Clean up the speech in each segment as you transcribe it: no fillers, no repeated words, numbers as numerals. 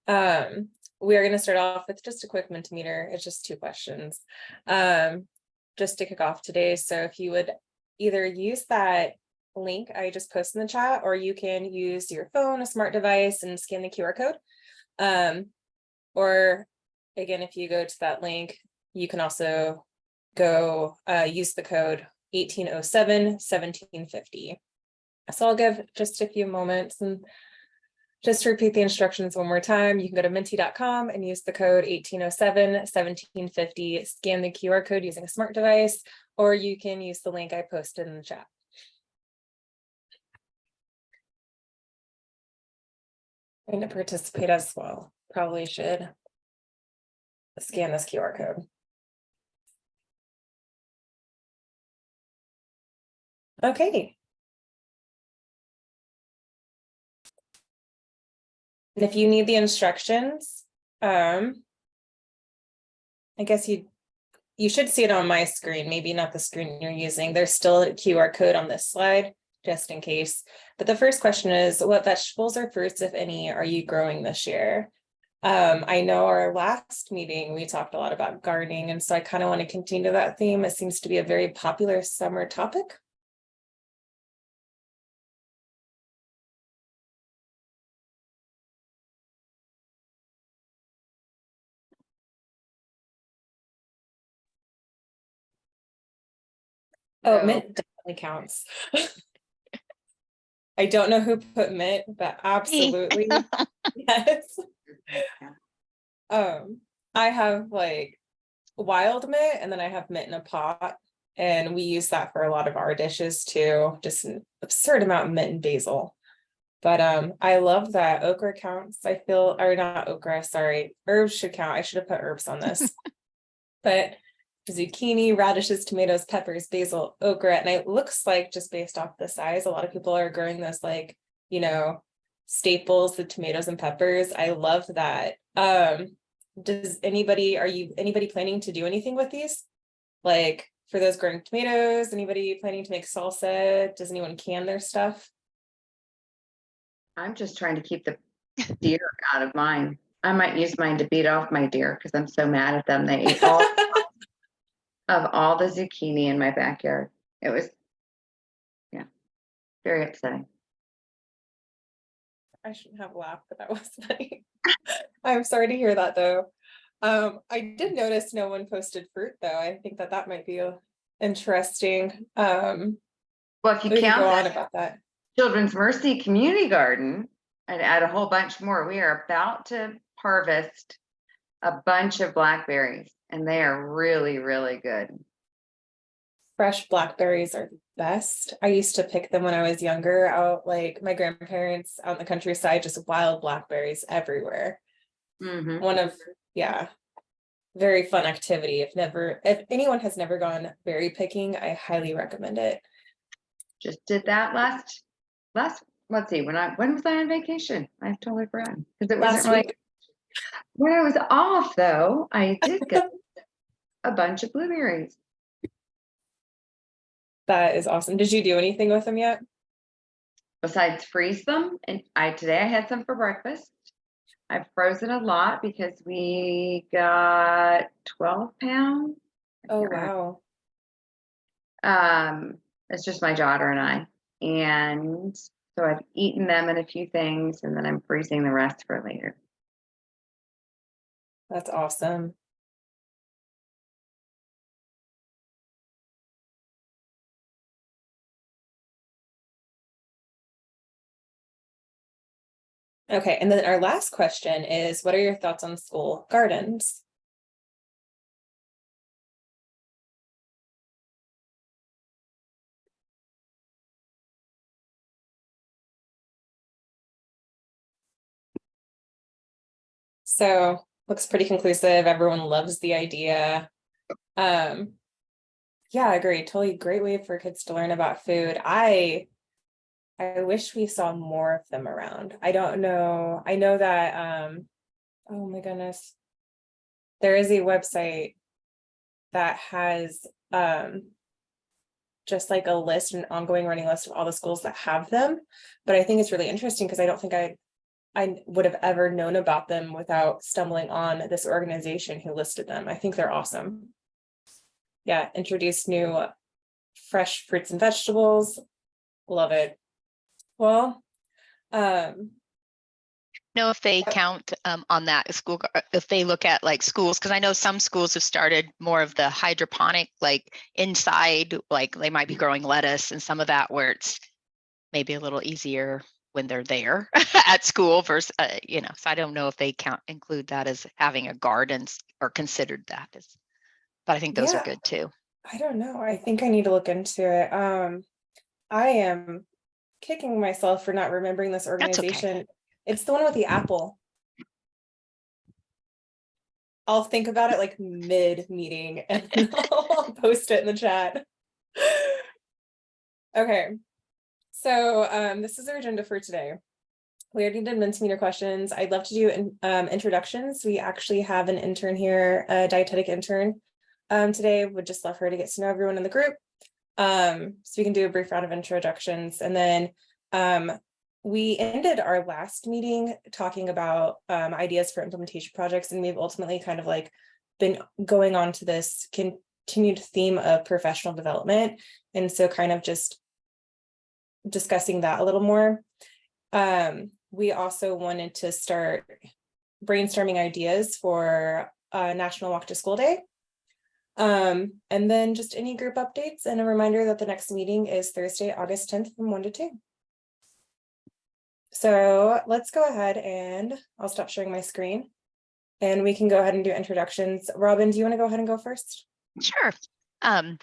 We are going to start off with just a quick Mentimeter. It's just 2 questions, just to kick off today. So if you would either use that link I just posted in the chat, or you can use your phone, a smart device, and scan the QR code. Or again, if you go to that link, you can also go use the code 1807-1750. So I'll give just a few moments, and just to repeat the instructions one more time, you can go to menti.com and use the code 1807-1750, scan the QR code using a smart device, or you can use the link I posted in the chat. And to participate as well, probably should scan this QR code. Okay. And if you need the instructions, I guess you should see it on my screen, maybe not the screen you're using. There's still a QR code on this slide, just in case. But the first question is, what vegetables or fruits, if any, are you growing this year? I know our last meeting, we talked a lot about gardening, and so I kind of want to continue that theme. It seems to be a very popular summer topic. Oh, mint definitely counts. I don't know who put mint, but absolutely. Yes. I have like wild mint, and then I have mint in a pot, and we use that for a lot of our dishes too. Just an absurd amount of mint and basil. But I love that okra counts. I feel, or not okra, sorry, herbs should count. I should have put herbs on this. But zucchini, radishes, tomatoes, peppers, basil, okra, and it looks like, just based off the size, a lot of people are growing those, like, you know, staples, the tomatoes and peppers. I love that. Does anybody planning to do anything with these? Like, for those growing tomatoes, anybody planning to make salsa? Does anyone can their stuff? I'm just trying to keep the deer out of mine. I might use mine to beat off my deer because I'm so mad at them. They ate all of all the zucchini in my backyard. It was, yeah, very upsetting. I shouldn't have laughed, but that was funny. I'm sorry to hear that, though. I did notice no one posted fruit, though. I think that might be interesting. Well, if you We can count go on about that. Children's Mercy Community Garden, I'd add a whole bunch more. We are about to harvest a bunch of blackberries, and they are really, really good. Fresh blackberries are the best. I used to pick them when I was younger, out like my grandparents out in the countryside, just wild blackberries everywhere. One of, yeah, very fun activity. If anyone has never gone berry picking, I highly recommend it. Just did that last let's see, when was I on vacation? I've totally forgotten, because it wasn't really when I was off, though. I did get a bunch of blueberries. That is awesome. Did you do anything with them yet? Besides freeze them, and today I had some for breakfast. I've frozen a lot because we got 12 pounds. Oh, wow. It's just my daughter and I. And so I've eaten them in a few things, and then I'm freezing the rest for later. That's awesome. Okay, and then our last question is, what are your thoughts on school gardens? So looks pretty conclusive. Everyone loves the idea. Yeah, I agree. Totally great way for kids to learn about food. I wish we saw more of them around. I don't know. I know that oh my goodness. There is a website that has just like a list, an ongoing running list of all the schools that have them. But I think it's really interesting because I don't think I would have ever known about them without stumbling on this organization who listed them. I think they're awesome. Yeah, introduce new fresh fruits and vegetables. Love it. Well, Know if they count on that school, if they look at like schools, because I know some schools have started more of the hydroponic, like inside, like they might be growing lettuce and some of that where it's maybe a little easier when they're there at school versus, so I don't know if they include that as having a garden or considered that as, but I think those are yeah, good too. I don't know. I think I need to look into it. I am kicking myself for not remembering this That's okay. organization. It's the one with the apple. I'll think about it like mid-meeting and I'll post it in the chat. Okay. So this is our agenda for today. We already did Mincemeter questions. I'd love to do introductions. We actually have an intern here, a dietetic intern. Today, would just love her to get to know everyone in the group. So we can do a brief round of introductions, and then we ended our last meeting talking about ideas for implementation projects, and we've ultimately kind of like been going on to this continued theme of professional development, and so kind of just discussing that a little more. We also wanted to start brainstorming ideas for National Walk to School Day. And then just any group updates and a reminder that the next meeting is Thursday, August 10th from 1 to 2. So let's go ahead and I'll stop sharing my screen and we can go ahead and do introductions. Robin, do you want to go ahead and go first? Sure. I'm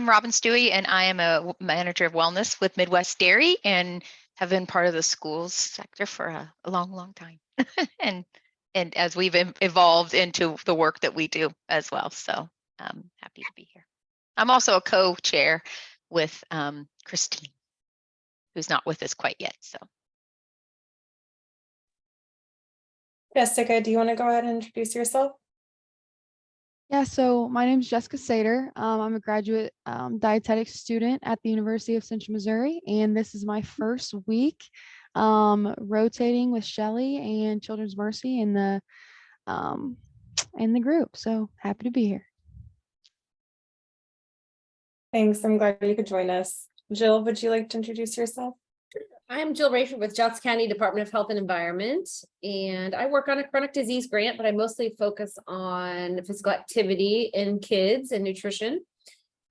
Robin Stewie, and I am a manager of wellness with Midwest Dairy and have been part of the schools sector for a long, long time. and as we've evolved into the work that we do as well. So I'm happy to be here. I'm also a co-chair with Christine, who's not with us quite yet. So Jessica, do you want to go ahead and introduce yourself? Yeah, so my name is Jessica Sater. I'm a graduate dietetics student at the University of Central Missouri, and this is my first week rotating with Shelly and Children's Mercy in the group. So happy to be here. Thanks. I'm glad you could join us. Jill, would you like to introduce yourself? I'm Jill Rayford with Johnson County Department of Health and Environment, and I work on a chronic disease grant, but I mostly focus on physical activity in kids and nutrition.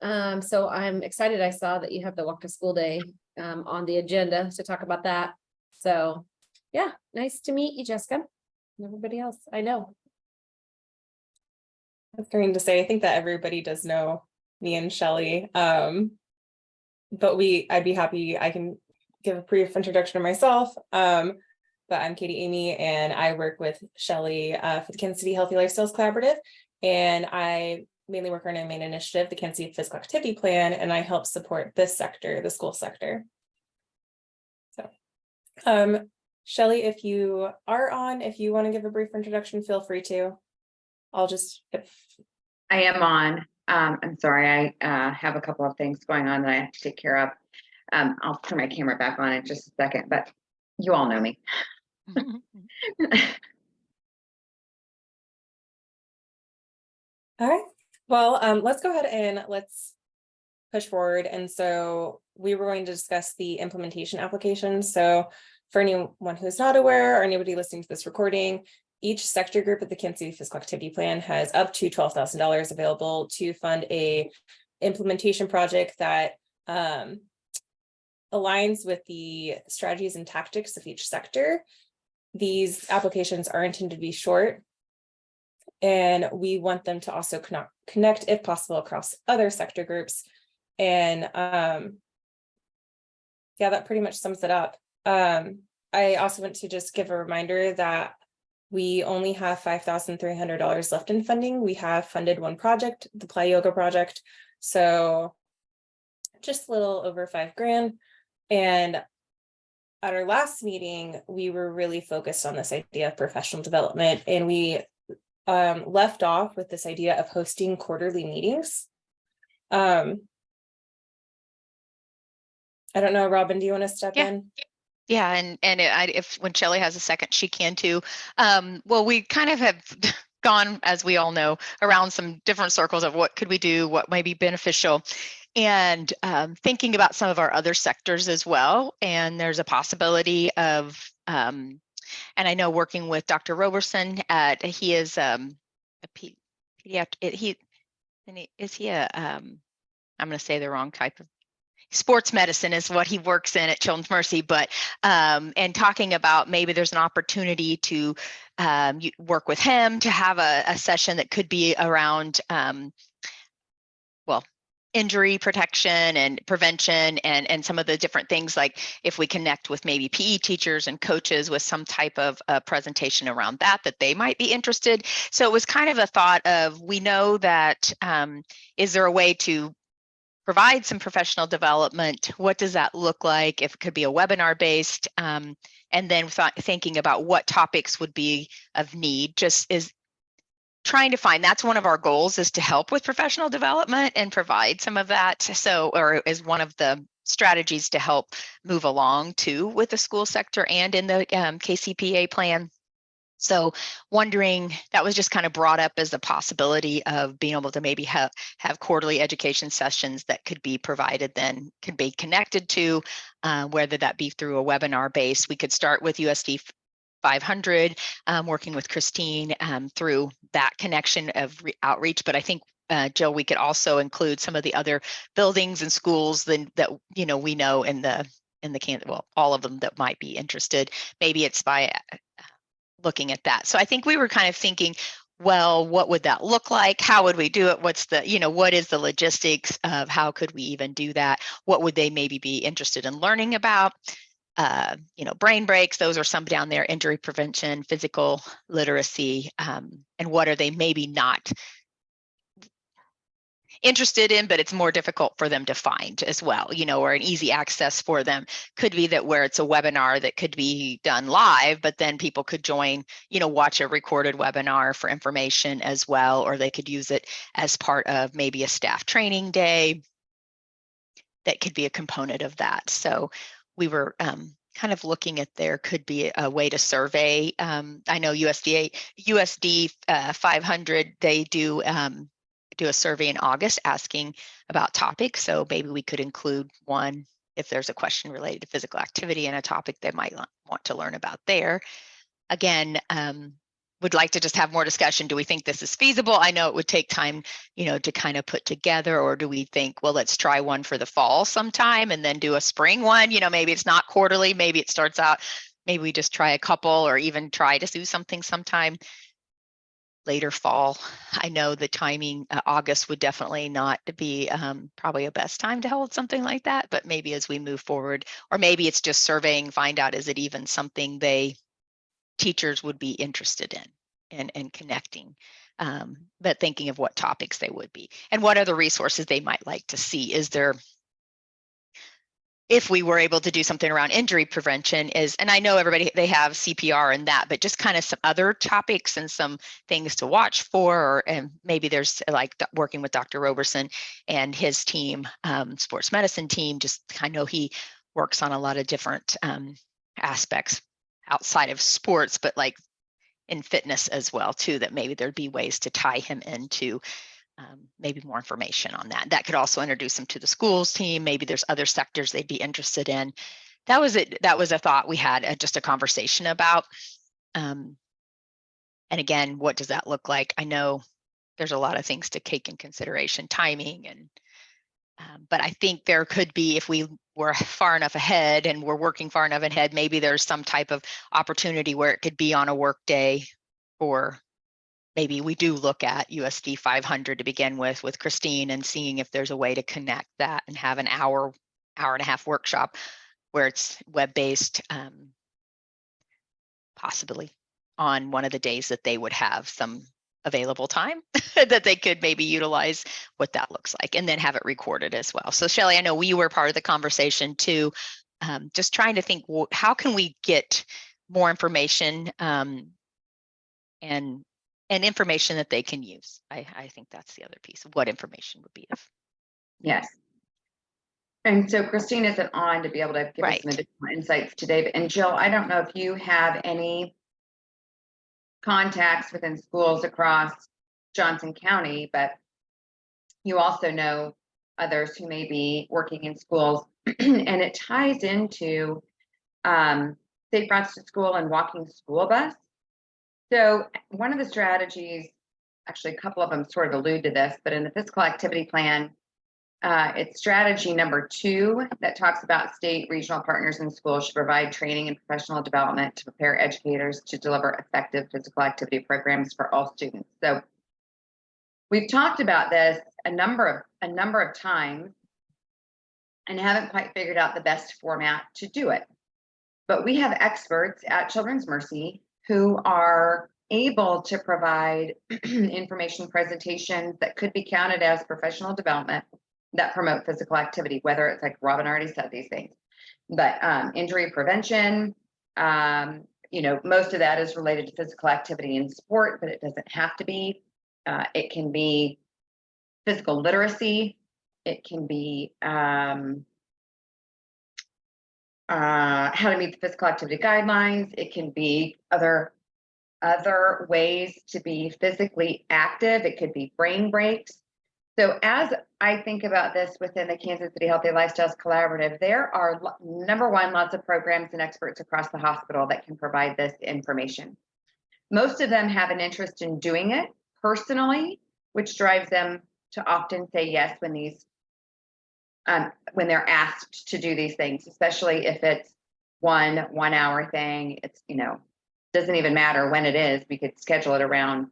So I'm excited. I saw that you have the Walk to School Day on the agenda to talk about that. So yeah, nice to meet you, Jessica, and everybody else I know. I was going to say, I think that everybody does know me and Shelly, but I'd be happy, I can give a brief introduction to myself, but I'm Katie Amy, and I work with Shelly for the Kansas City Healthy Lifestyles Collaborative, and I mainly work on a main initiative, the Kansas City Physical Activity Plan, and I help support this sector, the school sector. So, Shelly, if you are on, if you want to give a brief introduction, feel free to. I'll just. I am on. I'm sorry, I have a couple of things going on that I have to take care of. I'll turn my camera back on in just a second, but you all know me. All right. Well, let's go ahead and let's push forward. And so we were going to discuss the implementation application. So for anyone who's not aware or anybody listening to this recording, each sector group of the Kansas City Physical Activity Plan has up to $12,000 available to fund a implementation project that aligns with the strategies and tactics of each sector. These applications are intended to be short, and we want them to also connect, if possible, across other sector groups. And yeah, that pretty much sums it up. I also want to just give a reminder that we only have $5,300 left in funding. We have funded one project, the Play Yoga project, so just a little over $5,000. And at our last meeting, we were really focused on this idea of professional development, and we left off with this idea of hosting quarterly meetings. I don't know, Robin, do you want to step in? Yeah, if when Shelley has a second, she can too. Well, we kind of have gone, as we all know, around some different circles of what could we do, what might be beneficial, and thinking about some of our other sectors as well. And there's a possibility of, and I know working with Dr. Roberson, he is a pediatric. Is he a? I'm going to say the wrong type of. Sports medicine is what he works in at Children's Mercy, but and talking about maybe there's an opportunity to work with him to have a session that could be around well, injury protection and prevention and some of the different things, like if we connect with maybe PE teachers and coaches with some type of presentation around that they might be interested. So it was kind of a thought of, we know that is there a way to provide some professional development? What does that look like? If it could be a webinar based, and then thinking about what topics would be of need, just is trying to find, that's one of our goals, is to help with professional development and provide some of that. So, or is one of the strategies to help move along too with the school sector and in the KCPA plan. So wondering, that was just kind of brought up as a possibility of being able to maybe have quarterly education sessions that could be provided, then could be connected to, whether that be through a webinar base. We could start with USD 500, working with Christine through that connection of outreach. But I think, Jill, we could also include some of the other buildings and schools that we know in the well, all of them that might be interested. Maybe it's by looking at that. So I think we were kind of thinking, well, what would that look like? How would we do it? What's the, what is the logistics of how could we even do that? What would they maybe be interested in learning about? Brain breaks, those are some down there, injury prevention, physical literacy, and what are they maybe not interested in, but it's more difficult for them to find as well, or an easy access for them. Could be that where it's a webinar that could be done live, but then people could join, watch a recorded webinar for information as well, or they could use it as part of maybe a staff training day. That could be a component of that. So we were kind of looking at, there could be a way to survey. I know USD 500, they do a survey in August asking about topics. So maybe we could include one if there's a question related to physical activity and a topic they might want to learn about there. Again, would like to just have more discussion. Do we think this is feasible? I know it would take time, to kind of put together, or do we think, well, let's try one for the fall sometime and then do a spring one? Maybe it's not quarterly, maybe it starts out, maybe we just try a couple, or even try to do something sometime later fall. I know the timing, August would definitely not be probably a best time to hold something like that, but maybe as we move forward, or maybe it's just surveying, find out, is it even something teachers would be interested in and connecting, but thinking of what topics they would be and what other resources they might like to see. Is there, if we were able to do something around injury prevention, and I know they have CPR and that, but just kind of some other topics and some things to watch for, and maybe there's like working with Dr. Roberson and his team, sports medicine team, just I know he works on a lot of different aspects outside of sports, but like in fitness as well too, that maybe there'd be ways to tie him into maybe more information on that. That could also introduce them to the schools team. Maybe there's other sectors they'd be interested in. That was it. That was a thought we had, just a conversation about. And again, what does that look like? I know there's a lot of things to take in consideration, timing, and but I think there could be, if we were far enough ahead and we're working far enough ahead, maybe there's some type of opportunity where it could be on a work day, or maybe we do look at USD 500 to begin with Christine, and seeing if there's a way to connect that and have an hour and a half workshop where it's web-based, possibly on one of the days that they would have some available time that they could maybe utilize, what that looks like, and then have it recorded as well. So Shelley, I know we were part of the conversation too, just trying to think, well, how can we get more information and information that they can use. I think that's the other piece of what information would be of. Yes. And so Christine isn't on to be able to give us some Right. additional insights today. And Jill, I don't know if you have any contacts within schools across Johnson County, but you also know others who may be working in schools. And it ties into safe routes to school and walking school bus. So one of the strategies, actually a couple of them sort of allude to this, but in the physical activity plan, it's strategy number 2 that talks about state regional partners in schools should provide training and professional development to prepare educators to deliver effective physical activity programs for all students. So we've talked about this a number of times and haven't quite figured out the best format to do it. But we have experts at Children's Mercy who are able to provide information presentations that could be counted as professional development that promote physical activity, whether it's like Robin already said these things, but injury prevention, most of that is related to physical activity in sport, but it doesn't have to be. It can be physical literacy. It can be how to meet the physical activity guidelines. It can be other ways to be physically active. It could be brain breaks. So as I think about this within the Kansas City Healthy Lifestyles Collaborative, there are, number one, lots of programs and experts across the hospital that can provide this information. Most of them have an interest in doing it personally, which drives them to often say yes when they're asked to do these things, especially if it's one hour thing. It's, doesn't even matter when it is. We could schedule it around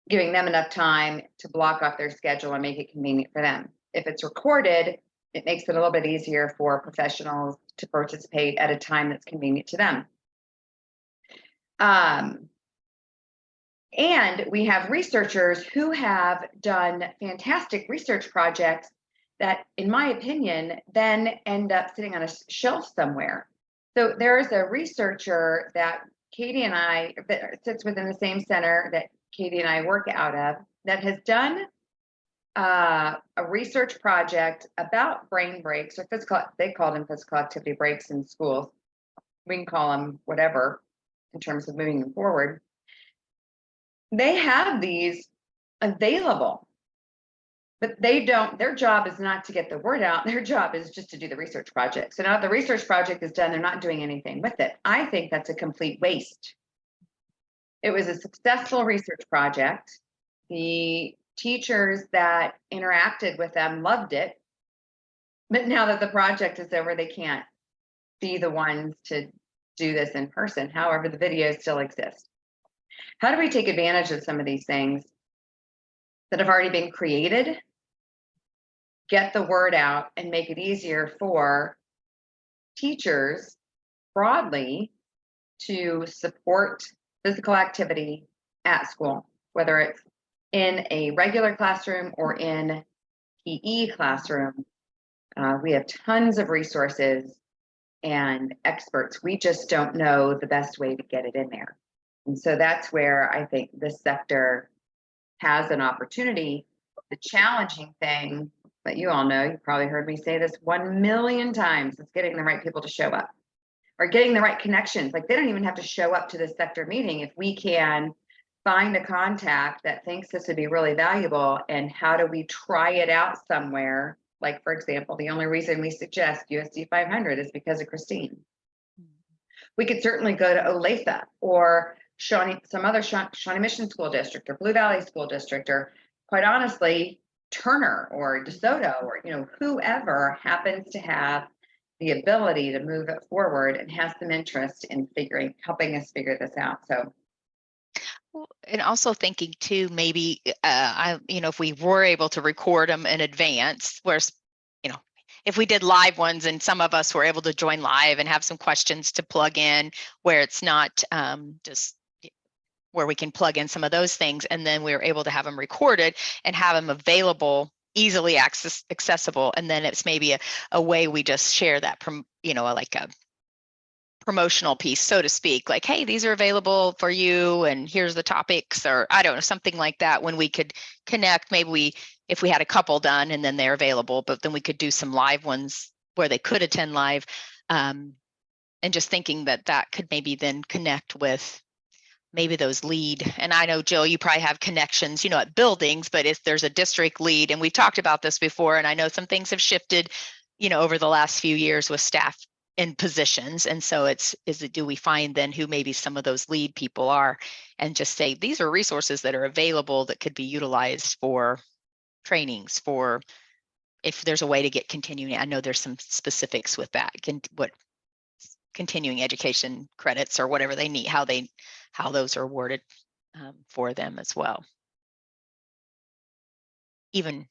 giving them enough time to block off their schedule and make it convenient for them. If it's recorded, it makes it a little bit easier for professionals to participate at a time that's convenient to them. And we have researchers who have done fantastic research projects that, in my opinion, then end up sitting on a shelf somewhere. So there is a researcher that Katie and I, that sits within the same center that Katie and I work out of, that has done a research project about brain breaks, or they call them physical activity breaks in schools. We can call them whatever in terms of moving them forward. They have these available, but their job is not to get the word out. Their job is just to do the research project. So now the research project is done, they're not doing anything with it. I think that's a complete waste. It was a successful research project. The teachers that interacted with them loved it. But now that the project is over, they can't be the ones to do this in person. However, the videos still exist. How do we take advantage of some of these things that have already been created, get the word out, and make it easier for teachers broadly to support physical activity at school, whether it's in a regular classroom or in PE classroom? We have tons of resources and experts. We just don't know the best way to get it in there. And so that's where I think this sector has an opportunity. The challenging thing that you all know, you probably heard me say this 1 million times, is getting the right people to show up, or getting the right connections. Like, they don't even have to show up to this sector meeting. If we can find a contact that thinks this would be really valuable, and how do we try it out somewhere? Like, for example, the only reason we suggest USD 500 is because of Christine. We could certainly go to Olathe or some other Shawnee Mission School District or Blue Valley School District, or quite honestly, Turner or DeSoto, or whoever happens to have the ability to move it forward and has some interest in helping us figure this out. So, and also thinking too, maybe if we were able to record them in advance, whereas if we did live ones and some of us were able to join live and have some questions to plug in, where it's not just where we can plug in some of those things, and then we were able to have them recorded and have them available, easily accessible, and then it's maybe a way we just share that, like a promotional piece, so to speak, like, hey, these are available for you, and here's the topics, or I don't know, something like that. When we could connect, maybe if we had a couple done and then they're available, but then we could do some live ones where they could attend live. And just thinking that that could maybe then connect with maybe those lead. And I know, Jill, you probably have connections, at buildings, but if there's a district lead, and we've talked about this before, and I know some things have shifted, over the last few years with staff in positions. And so do we find then who maybe some of those lead people are, and just say, these are resources that are available that could be utilized for trainings, for if there's a way to get continuing. I know there's some specifics with that, what continuing education credits or whatever they need, how those are awarded for them as well. Even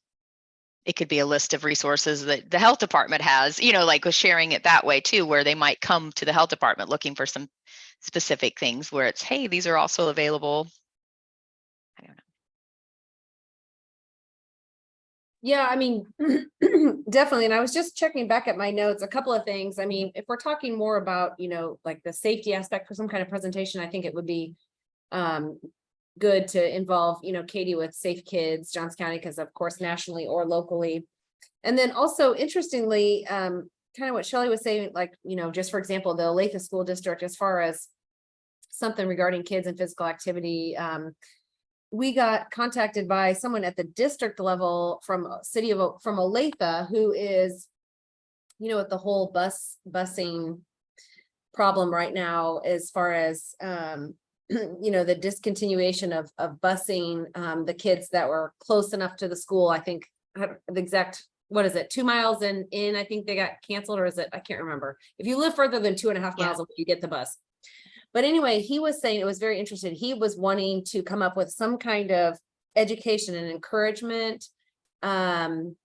it could be a list of resources that the health department has, like with sharing it that way too, where they might come to the health department looking for some specific things where it's, hey, these are also available. I don't know. Yeah, I mean, definitely. And I was just checking back at my notes, a couple of things. I mean, if we're talking more about, like the safety aspect for some kind of presentation, I think it would be good to involve, Katie with Safe Kids, Johns County, because of course, nationally or locally. And then also interestingly, kind of what Shelley was saying, like, just for example, the Olathe School District, as far as something regarding kids and physical activity, we got contacted by someone at the district level from Olathe, who is, with the whole busing problem right now, as far as, the discontinuation of busing the kids that were close enough to the school. I think the exact, what is it, 2 miles in, I think they got canceled, or is it, I can't remember. If you live further than 2.5 miles, you get the bus. But anyway, he was saying, it was very interesting. He was wanting to come up with some kind of education and encouragement plan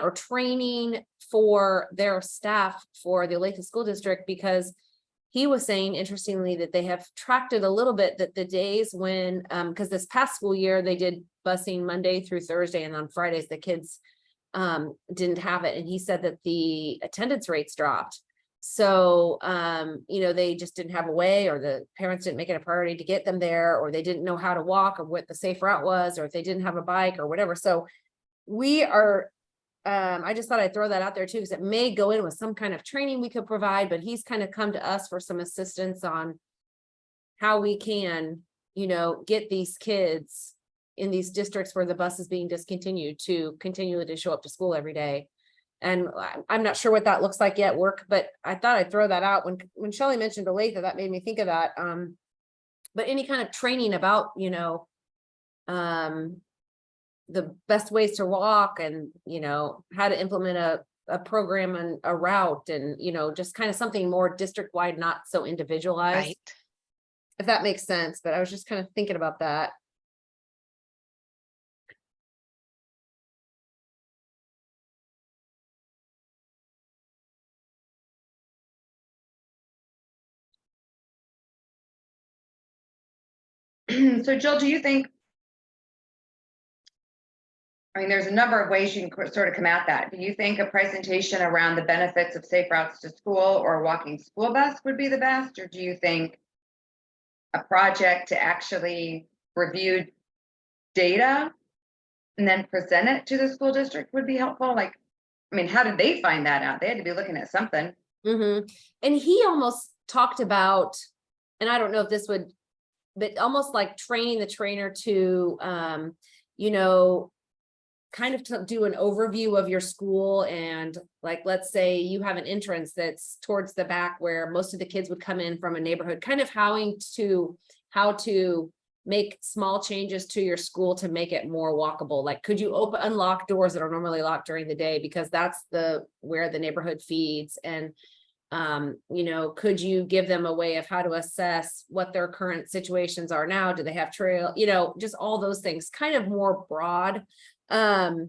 or training for their staff for the Olathe School District, because he was saying, interestingly, that they have tracked it a little bit, that the days when, because this past school year, they did busing Monday through Thursday, and on Fridays, the kids didn't have it. And he said that the attendance rates dropped. So, they just didn't have a way, or the parents didn't make it a priority to get them there, or they didn't know how to walk, or what the safe route was, or if they didn't have a bike or whatever. So we are, I just thought I'd throw that out there too, because it may go in with some kind of training we could provide, but he's kind of come to us for some assistance on how we can, get these kids in these districts where the bus is being discontinued to continue to show up to school every day. And I'm not sure what that looks like yet, but I thought I'd throw that out when Shelley mentioned Olathe, that made me think of that. But any kind of training about, the best ways to walk, and, how to implement a program and a route, and, just kind of something more district-wide, not so individualized. Right. If that makes sense, but I was just kind of thinking about that. So Jill, do you think, there's a number of ways you can sort of come at that. Do you think a presentation around the benefits of safe routes to school or walking school bus would be the best? Or do you think a project to actually review data and then present it to the school district would be helpful? Like, how did they find that out? They had to be looking at something. And he almost talked about, and I don't know if this would, but almost like training the trainer to, kind of to do an overview of your school. And like, let's say you have an entrance that's towards the back where most of the kids would come in from a neighborhood, kind of how to make small changes to your school to make it more walkable. Like, could you unlock doors that are normally locked during the day, because that's where the neighborhood feeds? And could you give them a way of how to assess what their current situations are now? Do they have trail, just all those things, kind of more broad. I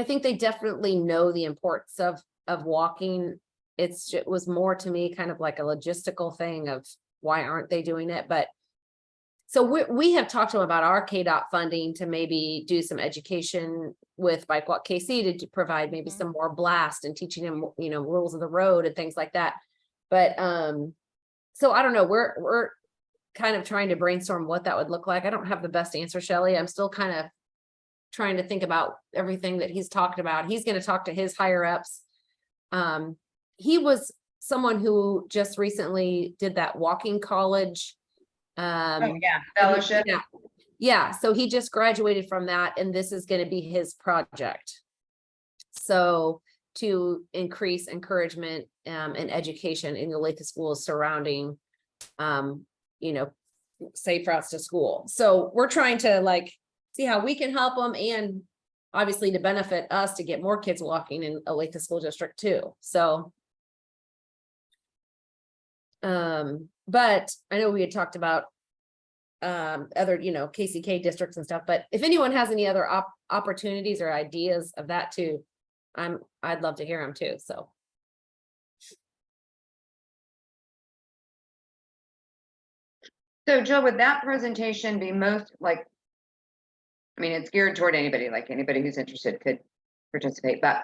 think they definitely know the importance of walking. It was more to me kind of like a logistical thing of why aren't they doing it? But so we have talked to them about our KDOT funding to maybe do some education with Bike Walk KC to provide maybe some more blast and teaching them, rules of the road and things like that. But so I don't know, we're kind of trying to brainstorm what that would look like. I don't have the best answer, Shelley. I'm still kind of trying to think about everything that he's talked about. He's going to talk to his higher ups He was someone who just recently did that walking college. Fellowship. Yeah. Yeah, so he just graduated from that, and this is gonna be his project. So to increase encouragement and education in the Olathe schools surrounding you know, safe routes to school. So we're trying to like see how we can help them, and obviously to benefit us to get more kids walking in Olathe School District too. So but I know we had talked about other, you know, KCK districts and stuff, but if anyone has any other opportunities or ideas of that too, I'd love to hear them too, so. So Jill, would that presentation be most like, I mean, it's geared toward anybody, like anybody who's interested could participate, but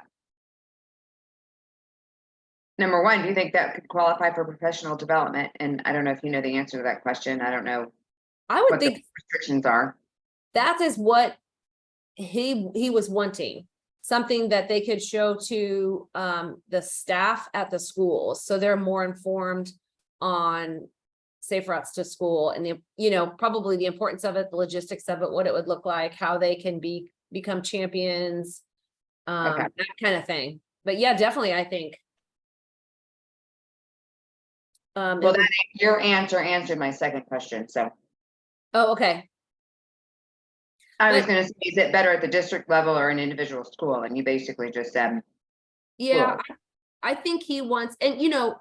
number one, do you think that could qualify for professional development? And I don't know if you know the answer to that question. I don't know I would what the think restrictions are. that is what he was wanting, something that they could show to the staff at the schools, so they're more informed on safe routes to school and the, you know, probably the importance of it, the logistics of it, what it would look like, how they can become champions, Okay. that kind of thing. But yeah, definitely, I think. Well, your answer answered my second question, so Oh, okay. I was But- gonna say, is it better at the district level or an individual school? And you basically just said, Yeah, Cool. I think he wants, and you know,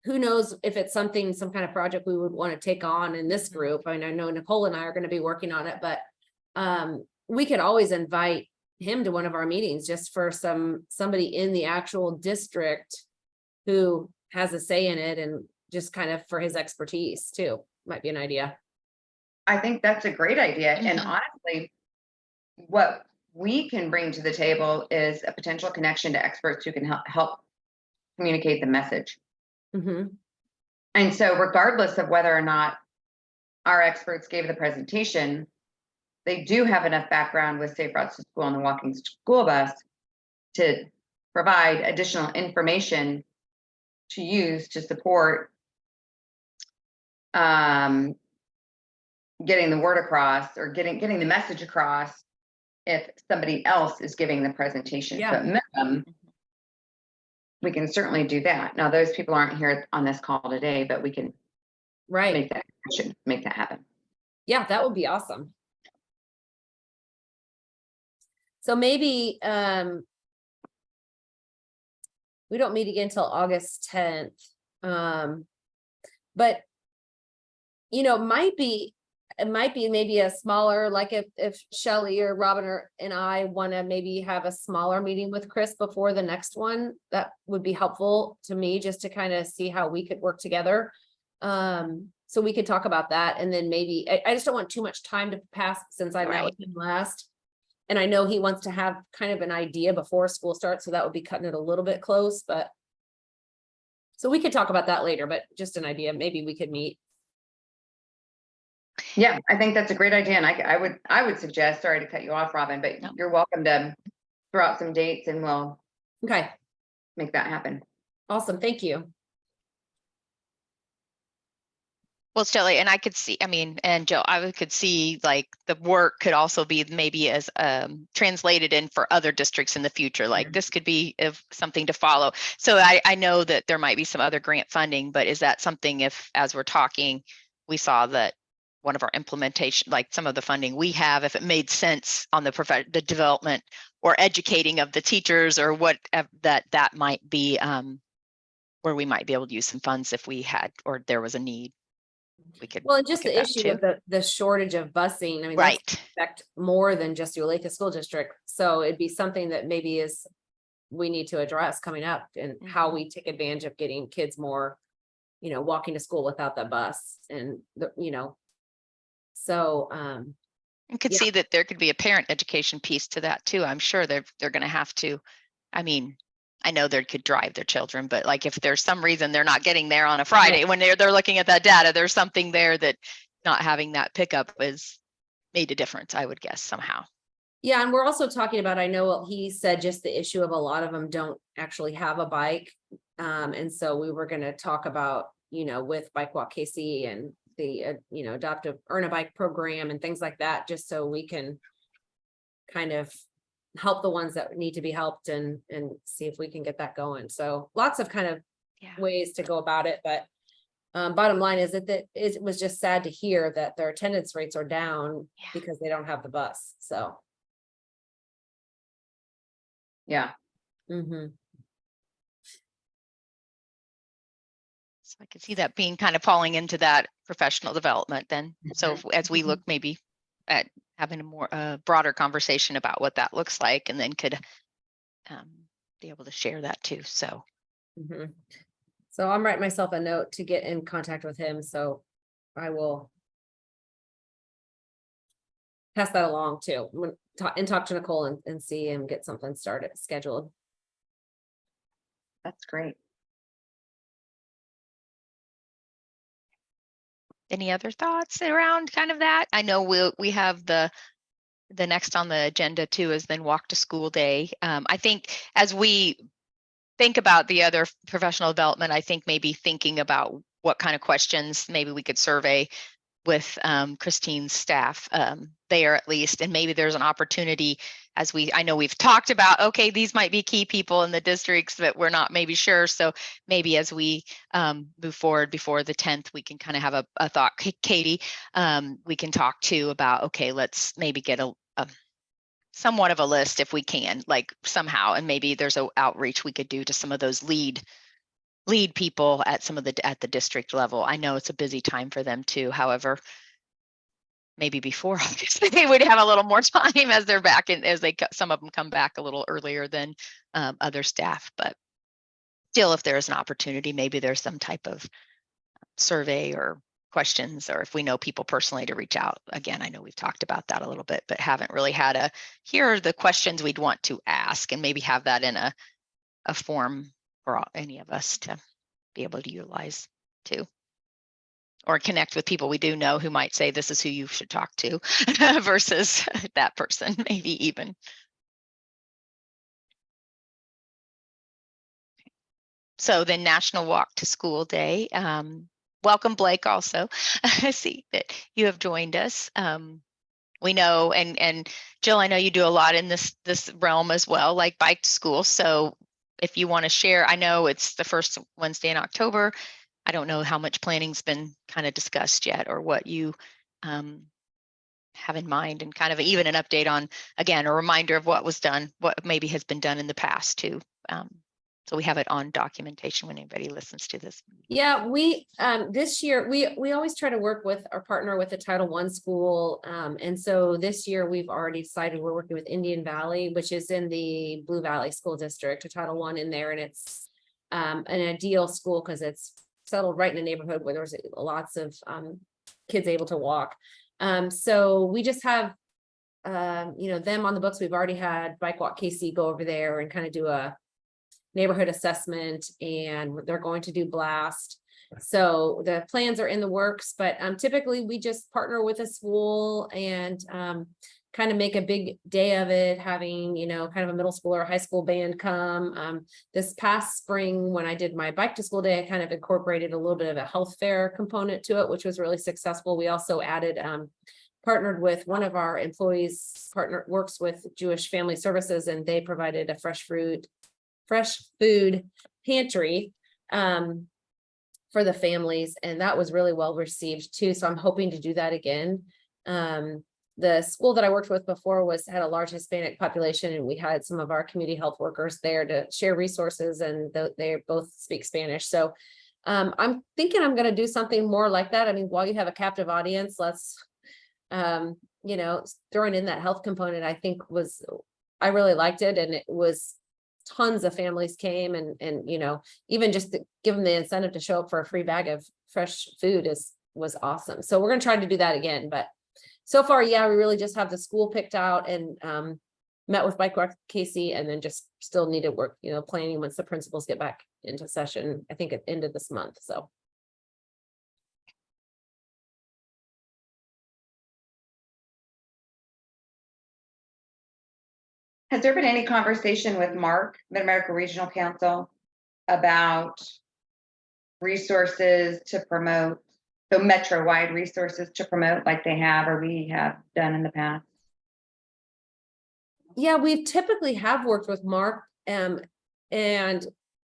who knows if it's something, some kind of project we would want to take on in this group. I know Nicole and I are going to be working on it, but we could always invite him to one of our meetings just for somebody in the actual district who has a say in it, and just kind of for his expertise too, might be an idea. I think that's a great idea. And Mhm. honestly, what we can bring to the table is a potential connection to experts who can help communicate the message. Mhm. And so regardless of whether or not our experts gave the presentation, they do have enough background with Safe Routes to School and the walking school bus to provide additional information to use to support getting the word across, or getting the message across if somebody else is giving the presentation. Yeah. But minimum, we can certainly do that. Now, those people aren't here on this call today, but we can Right. make that happen. Yeah, that would be awesome. So maybe we don't meet again until August 10th. But you know, it might be maybe a smaller, like if Shelley or Robin and I want to maybe have a smaller meeting with Chris before the next one, that would be helpful to me, just to kind of see how we could work together. So we could talk about that, and then maybe I just don't want too much time to pass since I met with him last. And I know he wants to have kind of an idea before school starts, so that would be cutting it a little bit close, but. So we could talk about that later, but just an idea, maybe we could meet. Yeah, I think that's a great idea. And I would suggest, sorry to cut you off, Robin, but No. you're welcome to throw out some dates and we'll Okay, make that happen. awesome, thank you. Well, Shelley, and I could see, I mean, and Joe, could see like the work could also be maybe as translated in for other districts in the future. Like this could be something to follow. So I know that there might be some other grant funding, but is that something, if as we're talking, we saw that one of our implementation, like some of the funding we have, if it made sense on the development or educating of the teachers, or what that might be where we might be able to use some funds if we had, or there was a need. We could, Well, and just look the at that issue too. with the shortage of busing, I mean, that's Right. affect more than just the Olathe School District. So it'd be something that maybe we need to address coming up, and how we take advantage of getting kids more, you know, walking to school without the bus, and you know. So, And could Yeah. see that there could be a parent education piece to that too. I'm sure they're going to have to, I mean, I know they could drive their children, but like if there's some reason they're not getting there on a Friday, when they're looking at that data, there's something there that not having that pickup is made a difference, I would guess somehow. Yeah, and we're also talking about, I know he said just the issue of a lot of them don't actually have a bike. And so we were gonna talk about, with Bike Walk KC and the, adopt a earn a bike program and things like that, just so we can kind of help the ones that need to be helped and see if we can get that going. So lots of kind of Yeah. ways to go about it, but bottom line is that it was just sad to hear that their attendance rates are down Yeah. because they don't have the bus. So. Yeah, Mhm. So I could see that being kind of falling into that professional development then. So as we look maybe at having a more broader conversation about what that looks like, and then could be able to share that too. So Mhm. So I'm writing myself a note to get in contact with him, so I will pass that along too, and talk to Nicole and see and get something started, scheduled. that's great. any other thoughts around kind of that? I know we have the next on the agenda too is then walk to school day. I think as we think about the other professional development, I think maybe thinking about what kind of questions maybe we could survey with Christine's staff there at least, and maybe there's an opportunity as I know we've talked about, okay, these might be key people in the districts that we're not maybe sure. So maybe as we move forward before the 10th, we can kind of have a thought, Katie, we can talk to about, okay, let's maybe get a somewhat of a list if we can, like somehow, and maybe there's a outreach we could do to some of those lead people at at the district level. I know it's a busy time for them too. However, maybe before obviously they would have a little more time as they're back and as some of them come back a little earlier than other staff. But still, if there's an opportunity, maybe there's some type of survey or questions, or if we know people personally to reach out. Again, I know we've talked about that a little bit, but haven't really had here are the questions we'd want to ask, and maybe have that in a form for any of us to be able to utilize too. Or connect with people we do know who might say this is who you should talk to versus that person, maybe even. So then National Walk to School Day. Welcome, Blake, also. I see that you have joined us. We know, and Jill, I know you do a lot in this realm as well, like Bike to School. So if you want to share, I know it's the first Wednesday in October. I don't know how much planning's been kind of discussed yet, or what you have in mind, and kind of even an update on, again, a reminder of what was done, what maybe has been done in the past too. So we have it on documentation when anybody listens to this. Yeah, we this year we always try to work with our partner with the Title I school. And so this year we've already decided we're working with Indian Valley, which is in the Blue Valley School District, a Title I in there, and it's an ideal school because it's settled right in a neighborhood where there's lots of kids able to walk. So we just have them on the books. We've already had Bike Walk KC go over there and kind of do a neighborhood assessment, and they're going to do blast. So the plans are in the works, but typically we just partner with a school and kind of make a big day of it, having, kind of a middle school or high school band come. This past spring, when I did my Bike to School Day, I kind of incorporated a little bit of a health fair component to it, which was really successful. We also added partnered with one of our employees, works with Jewish Family Services, and they provided a fresh food pantry for the families, and that was really well received too. So I'm hoping to do that again. The school that I worked with before had a large Hispanic population, and we had some of our community health workers there to share resources, and they both speak Spanish. So I'm thinking I'm going to do something more like that. I mean, while you have a captive audience, let's throwing in that health component, I really liked it, and it was tons of families came, and even just to give them the incentive to show up for a free bag of fresh food was awesome. So we're going to try to do that again, but so far, yeah, we really just have the school picked out and met with Bike Walk KC, and then just still need to work, planning once the principals get back into session, I think at the end of this month. So Has there been any conversation with Mark, Mid-America Regional Council, about resources to promote, so metro-wide resources to promote like they have or we have done in the past? Yeah, we've typically have worked with Mark, and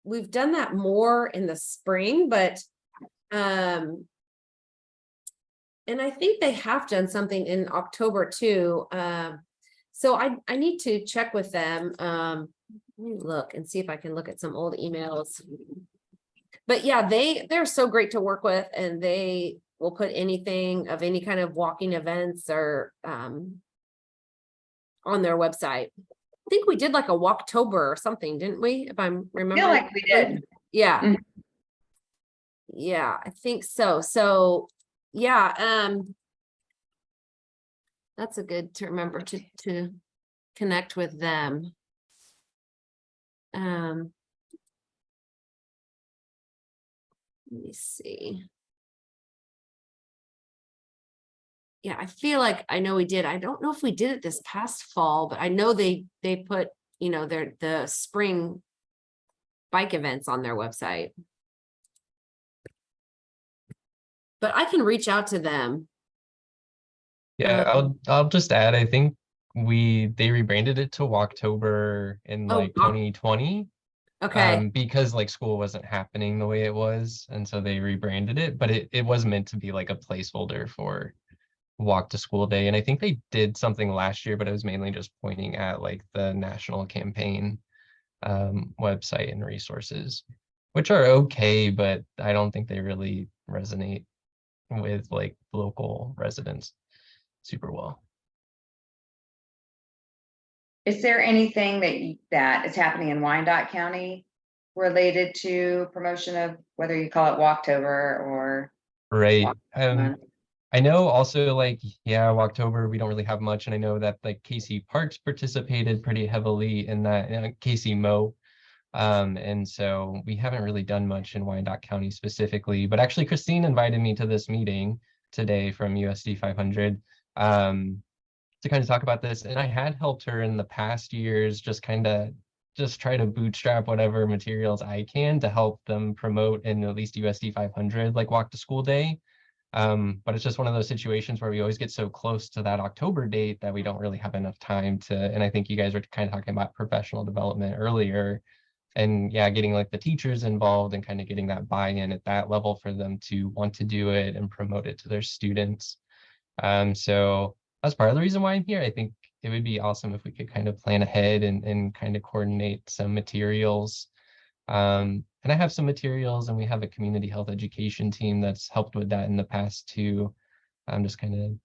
we've done that more in the spring, but, and I think they have done something in October too. So I need to check with them. Let me look and see if I can look at some old emails. But yeah, they're so great to work with, and they will put anything of any kind of walking events or, on their website. I think we did like a Walktober or something, didn't we? If I'm I feel remembering. like we did. Yeah. Mhm. Yeah, I think so. So, yeah, that's a good to remember to connect with them. Let me see. Yeah, I feel like I know we did. I don't know if we did it this past fall, but I know they put, the spring bike events on their website. But I can reach out to them. Yeah, I'll just add, I think they rebranded it to Walktober in Oh, like 2020. Okay. Because like school wasn't happening the way it was, and so they rebranded it, but it was meant to be like a placeholder for Walk to School Day. And I think they did something last year, but it was mainly just pointing at like the national campaign website and resources, which are okay, but I don't think they really resonate with like local residents super well. Is there anything that is happening in Wyandotte County related to promotion of whether you call it Walktober or Right. Walk Month? I know also like, yeah, October, we don't really have much. And I know that like Casey Parks participated pretty heavily in that, Casey Moe. And so we haven't really done much in Wyandotte County specifically, but actually Christine invited me to this meeting today from USD 500 to kind of talk about this. And I had helped her in the past years, just try to bootstrap whatever materials I can to help them promote in at least USD 500, like Walk to School Day. But it's just one of those situations where we always get so close to that October date that we don't really have enough time to, and I think you guys were kind of talking about professional development earlier, and yeah, getting like the teachers involved and kind of getting that buy-in at that level for them to want to do it and promote it to their students. So that's part of the reason why I'm here. I think it would be awesome if we could kind of plan ahead and kind of coordinate some materials. And I have some materials, and we have a community health education team that's helped with that in the past too. I'm just kind of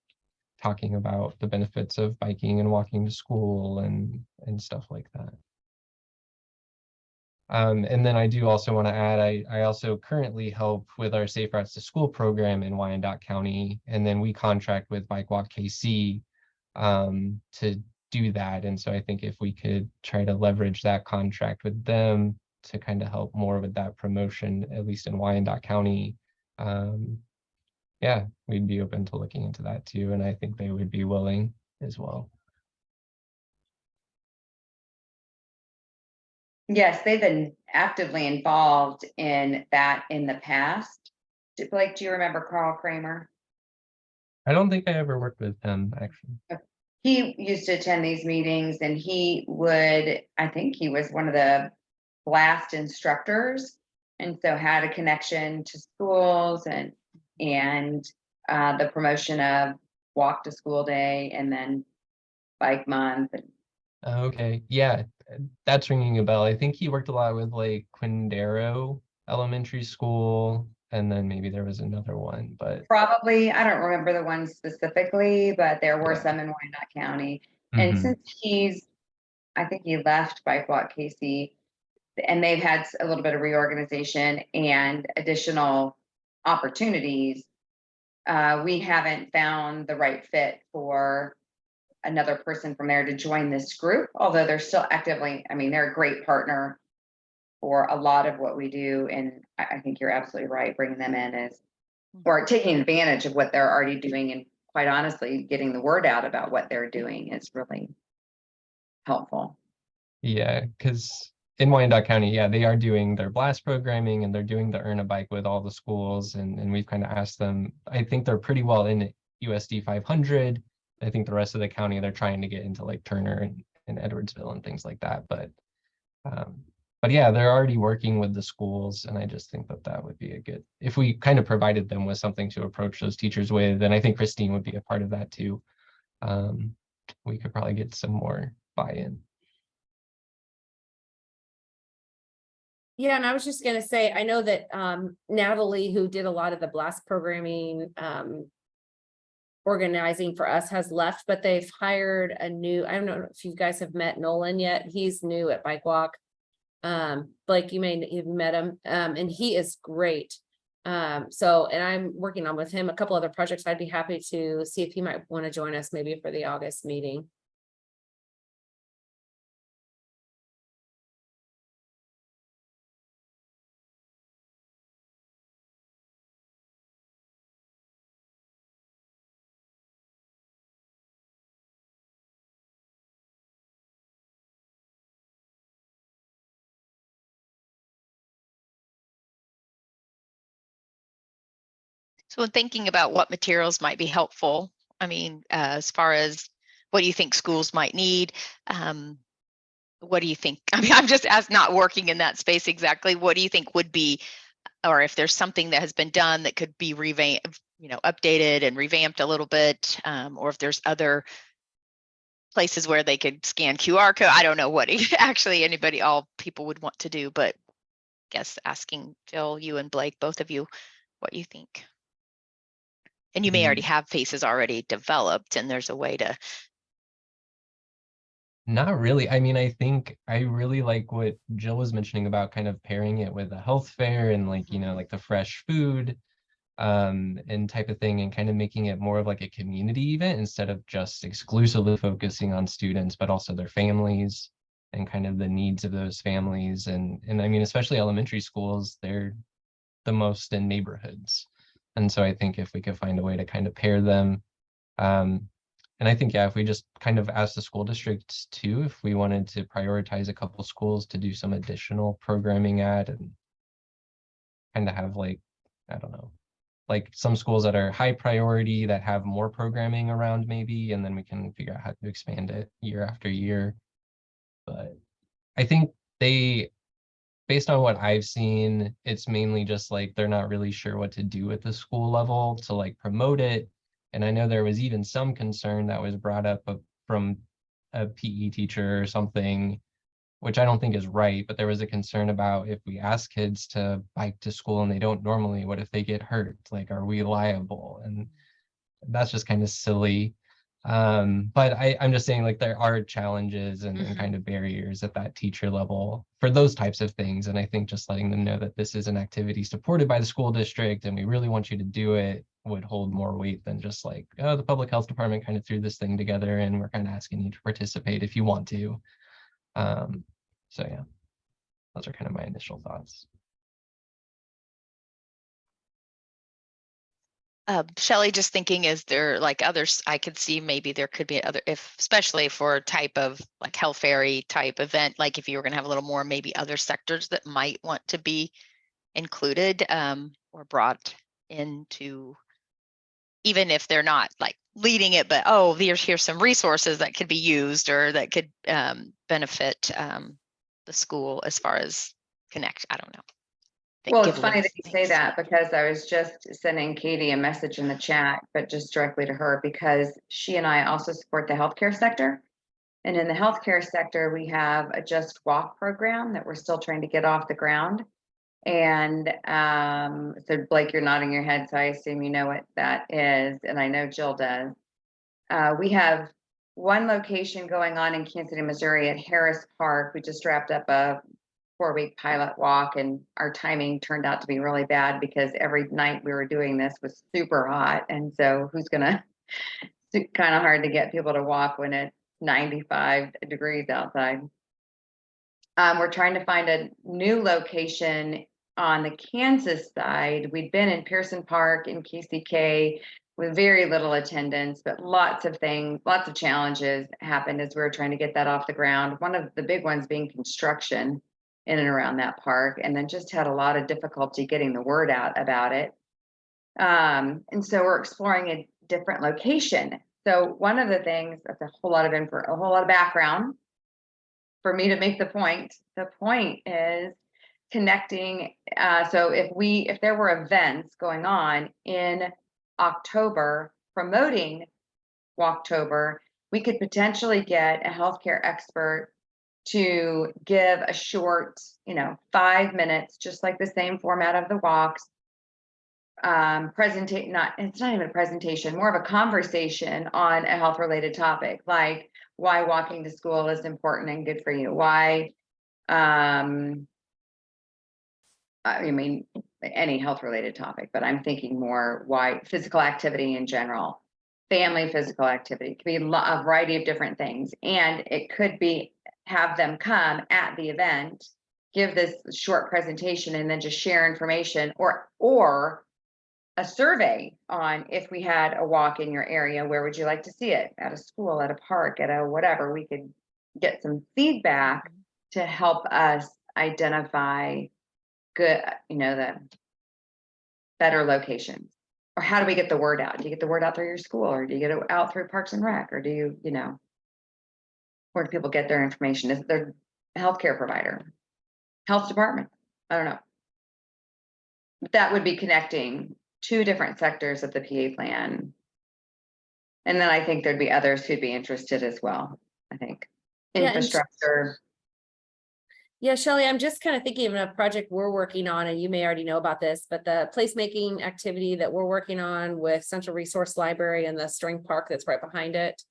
talking about the benefits of biking and walking to school and stuff like that. And then I do also want to add, I also currently help with our Safe Routes to School program in Wyandotte County, and then we contract with Bike Walk KC to do that. And so I think if we could try to leverage that contract with them to kind of help more with that promotion, at least in Wyandotte County, yeah, we'd be open to looking into that too. And I think they would be willing as well. Yes, they've been actively involved in that in the past. Blake, do you remember Carl Kramer? I don't think I ever worked with him actually. He used to attend these meetings, and I think he was one of the BLAST instructors, and so had a connection to schools and the promotion of Walk to School Day and then Bike Month. Okay, yeah, that's ringing a bell. I think he worked a lot with like Quindaro Elementary School, and then maybe there was another one, but Probably, I don't remember the ones specifically, but there were Yeah. some in Wyandotte County. And since I think he left Bike Walk Casey, and they've had a little bit of reorganization and additional opportunities, we haven't found the right fit for another person from there to join this group, although they're still actively, I mean, they're a great partner for a lot of what we do. And I think you're absolutely right. Bringing them in or taking advantage of what they're already doing, and quite honestly, getting the word out about what they're doing is really helpful. Yeah, because in Wyandotte County, yeah, they are doing their blast programming and they're doing the Earn a Bike with all the schools. And we've kind of asked them, I think they're pretty well in USD 500. I think the rest of the county, they're trying to get into like Turner and Edwardsville and things like that. Um, but yeah, they're already working with the schools. And I just think that that would be a good, if we kind of provided them with something to approach those teachers with, and I think Christine would be a part of that too. We could probably get some more buy-in. Yeah, and I was just gonna say, I know that Natalie, who did a lot of the blast programming organizing for us, has left, but they've hired a new, I don't know if you guys have met Nolan yet. He's new at Bike Walk. Blake, you may have met him, and he is great. So, and I'm working on with him a couple other projects. I'd be happy to see if he might want to join us maybe for the August meeting. So when thinking about what materials might be helpful, I mean, as far as what do you think schools might need? What do you think? I mean, I'm just as not working in that space exactly. What do you think would be, or if there's something that has been done that could be revamped, updated and revamped a little bit, or if there's other places where they could scan QR code. I don't know what actually anybody, all people would want to do, but I guess asking Jill, you and Blake, both of you, what you think. And you may already have faces already developed and there's a way to. Not really. I mean, I think I really like what Jill was mentioning about kind of pairing it with a health fair and like, like the fresh food and type of thing, and kind of making it more of like a community event instead of just exclusively focusing on students, but also their families and kind of the needs of those families. And I mean, especially elementary schools, they're the most in neighborhoods. And so I think if we could find a way to kind of pair them, and I think, yeah, if we just kind of ask the school districts too, if we wanted to prioritize a couple schools to do some additional programming at, and kind of have like, I don't know, like some schools that are high priority that have more programming around maybe, and then we can figure out how to expand it year after year. But I think based on what I've seen, it's mainly just like they're not really sure what to do at the school level to like promote it. And I know there was even some concern that was brought up from a PE teacher or something, which I don't think is right, but there was a concern about if we ask kids to bike to school and they don't normally, what if they get hurt? Like, are we liable? And that's just kind of silly. But I'm just saying, like, there are challenges and kind of barriers at that teacher level for those types of things. And I think just letting them know that this is an activity supported by the school district and we really want you to do it would hold more weight than just like, oh, the public health department kind of threw this thing together and we're kind of asking you to participate if you want to. So yeah, those are kind of my initial thoughts. Shelley, just thinking, is there like others? I could see maybe there could be other, if especially for a type of like health fairy type event, like if you were going to have a little more, maybe other sectors that might want to be included or brought into, even if they're not like leading it, but oh, here's some resources that could be used or that could benefit the school as far as connect. I don't know. Well, it's funny that you say that because I was just sending Katie a message in the chat, but just directly to her because she and I also support the healthcare sector. And in the healthcare sector, we have a Just Walk program that we're still trying to get off the ground. And so Blake, you're nodding your head, so I assume you know what that is. And I know Jill does. We have one location going on in Kansas City, Missouri at Harris Park. We just wrapped up a 4-week pilot walk and our timing turned out to be really bad because every night we were doing this was super hot. And so who's gonna, it's kind of hard to get people to walk when it's 95 degrees outside. We're trying to find a new location on the Kansas side. We'd been in Pearson Park in KCK. with very little attendance, but lots of things, lots of challenges happened as we were trying to get that off the ground. One of the big ones being construction in and around that park, and then just had a lot of difficulty getting the word out about it. And so we're exploring a different location. So one of the things, that's a whole lot of info, a whole lot of background for me to make the point. The point is connecting. So if there were events going on in October promoting Walktober, we could potentially get a healthcare expert to give a short, 5 minutes, just like the same format of the walks, it's not even a presentation, more of a conversation on a health related topic, like why walking to school is important and good for you, why I mean any health related topic, but I'm thinking more why physical activity in general, family physical activity. It could be a variety of different things, and it could be have them come at the event, give this short presentation, and then just share information, or a survey on if we had a walk in your area, where would you like to see it? At a school, at a park, at a whatever. We could get some feedback to help us identify good, the better locations. Or how do we get the word out? Do you get the word out through your school, or do you get it out through Parks and Rec, or do you, where do people get their information? Is it their healthcare provider, health department? I don't know. But that would be connecting two different sectors of the PA plan. And then I think there'd be others who'd be interested as well. I think Yeah, and infrastructure. Yeah, Shelley, I'm just kind of thinking of a project we're working on, and you may already know about this, but the placemaking activity that we're working on with Central Resource Library and the String Park that's right behind it.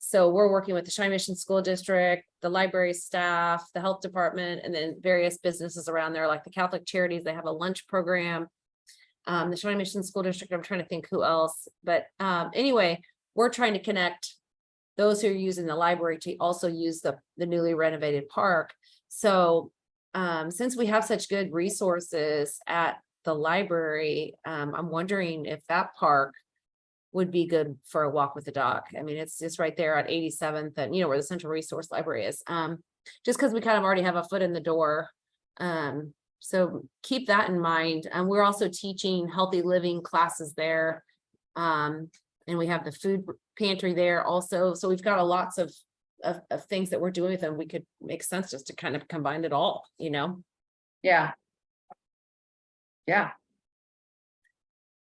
So we're working with the Shawnee Mission School District, the library staff, the health department, and then various businesses around there, like the Catholic Charities. They have a lunch program. The Shawnee Mission School District, I'm trying to think who else, but anyway, we're trying to connect those who are using the library to also use the newly renovated park. So since we have such good resources at the library, I'm wondering if that park would be good for a walk with the dog. I mean, it's just right there at 87th and where the Central Resource Library is. Just because we kind of already have a foot in the door. So keep that in mind. And we're also teaching healthy living classes there. And we have the food pantry there also. So we've got lots of things that we're doing with them. We could make sense just to kind of combine it all, Yeah.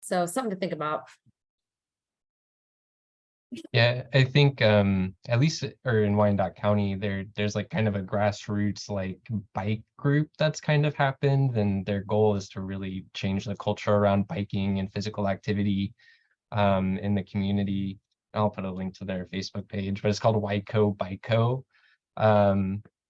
So something to think about. Yeah, I think at least or in Wyandotte County, there's like kind of a grassroots like bike group that's kind of happened, and their goal is to really change the culture around biking and physical activity in the community. I'll put a link to their Facebook page, but it's called Wyco Bikeco.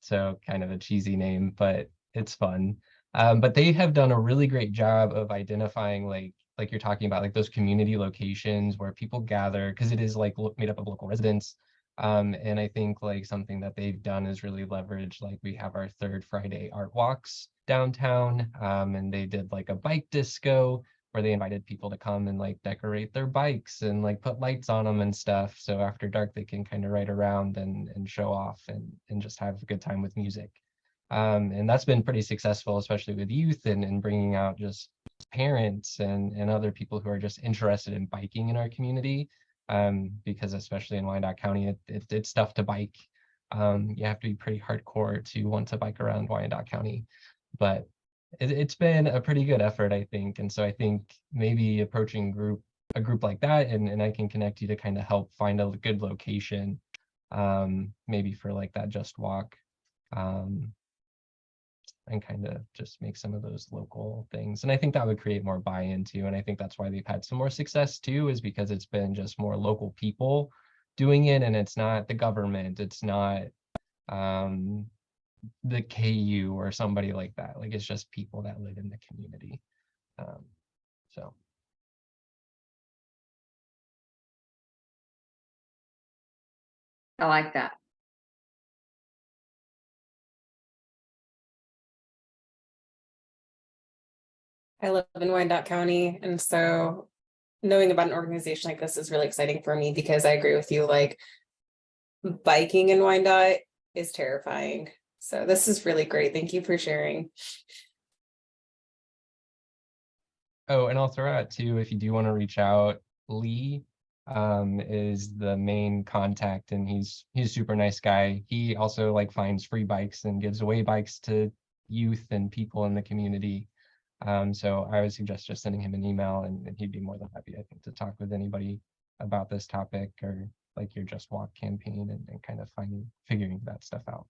So kind of a cheesy name, but it's fun. But they have done a really great job of identifying like you're talking about, like those community locations where people gather, because it is like made up of local residents. And I think like something that they've done is really leverage, like we have our third Friday art walks downtown, and they did like a bike disco where they invited people to come and like decorate their bikes and like put lights on them and stuff. So after dark, they can kind of ride around and show off and just have a good time with music. And that's been pretty successful, especially with youth and bringing out just parents and other people who are just interested in biking in our community. Because especially in Wyandotte County, it's tough to bike. You have to be pretty hardcore to want to bike around Wyandotte County, but it's been a pretty good effort, I think. And so I think maybe approaching a group like that, and I can connect you to kind of help find a good location, maybe for like that Just Walk, and kind of just make some of those local things. And I think that would create more buy-in too. And I think that's why they've had some more success too, is because it's been just more local people doing it, and it's not the government, it's not the KU or somebody like that. Like it's just people that live in the community. So I like that. I live in Wyandotte County, and so knowing about an organization like this is really exciting for me because I agree with you, like biking in Wyandotte is terrifying. So this is really great. Thank you for sharing. Oh, and I'll throw out too, if you do want to reach out, Lee is the main contact, and he's a super nice guy. He also like finds free bikes and gives away bikes to youth and people in the community. So I would suggest just sending him an email, and he'd be more than happy, I think, to talk with anybody about this topic or like your Just Walk campaign and kind of figuring that stuff out.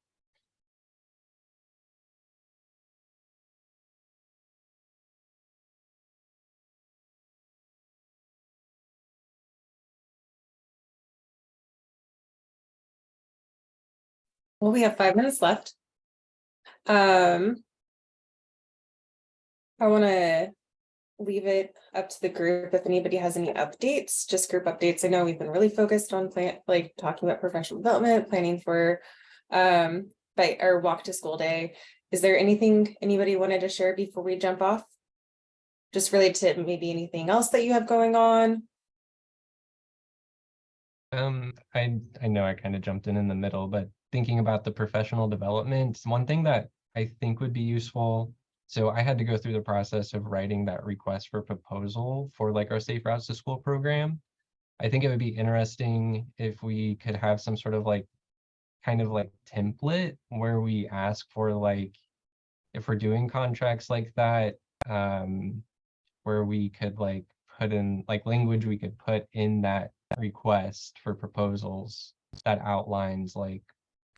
Well, we have 5 minutes left. I want to leave it up to the group if anybody has any updates, just group updates. I know we've been really focused on talking about professional development, planning for bike or walk to school day. Is there anything anybody wanted to share before we jump off? Just related to maybe anything else that you have going on? I know I kind of jumped in the middle, but thinking about the professional development, one thing that I think would be useful. So I had to go through the process of writing that request for proposal for like our Safe Routes to School program. I think it would be interesting if we could have some sort of like kind of like template where we ask for like, if we're doing contracts like that, where we could like put in like language we could put in that request for proposals that outlines like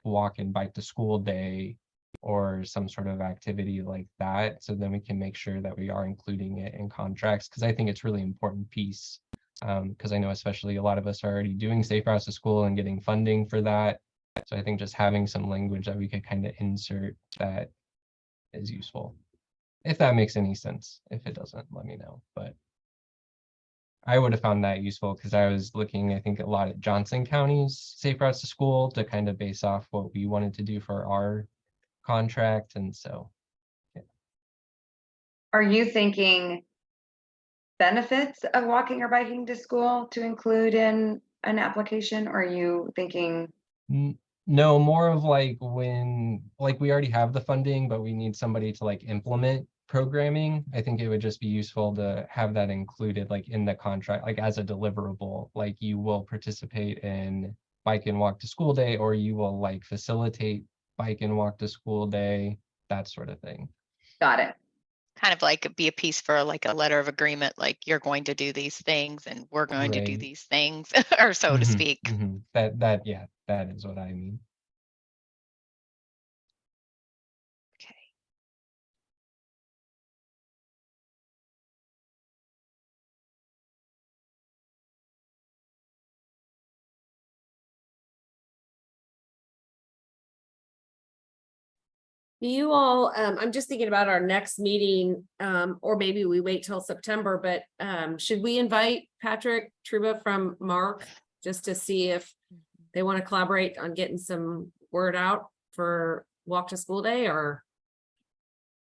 walk and bike to school day or some sort of activity like that. So then we can make sure that we are including it in contracts, because I think it's really important piece. Because I know especially a lot of us are already doing Safe Routes to School and getting funding for that. So I think just having some language that we could kind of insert that is useful. If that makes any sense. If it doesn't, let me know. But I would have found that useful because I was looking, I think, a lot at Johnson County's Safe Routes to School to kind of base off what we wanted to do for our contract. And so, yeah. Are you thinking benefits of walking or biking to school to include in an application? Or are you thinking? No, more of like when, like we already have the funding, but we need somebody to like implement programming. I think it would just be useful to have that included like in the contract, like as a deliverable, like you will participate in bike and walk to school day, or you will like facilitate bike and walk to school day, that sort of thing. Got it. Kind of like be a piece for like a letter of agreement, like you're going to do these things and we're going to do Right. these things, or so to speak. Yeah, that is what I mean. Okay. Do you all, I'm just thinking about our next meeting, or maybe we wait till September, but should we invite Patrick Truba from Mark just to see if they want to collaborate on getting some word out for walk to school day? Or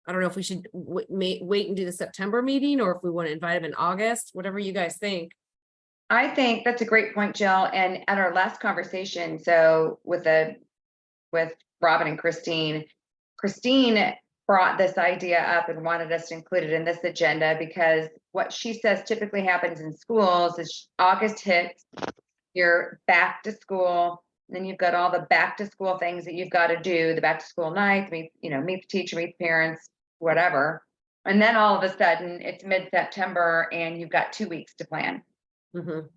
I don't know if we should wait and do the September meeting, or if we want to invite him in August, whatever you guys think. I think that's a great point, Jill. And at our last conversation, so with Robin and Christine brought this idea up and wanted us to include it in this agenda, because what she says typically happens in schools is August hits, you're back to school, and then you've got all the back to school things that you've got to do, the back to school night, meet the teacher, meet the parents, whatever. And then all of a sudden it's mid-September and you've got 2 weeks to plan. Mhm.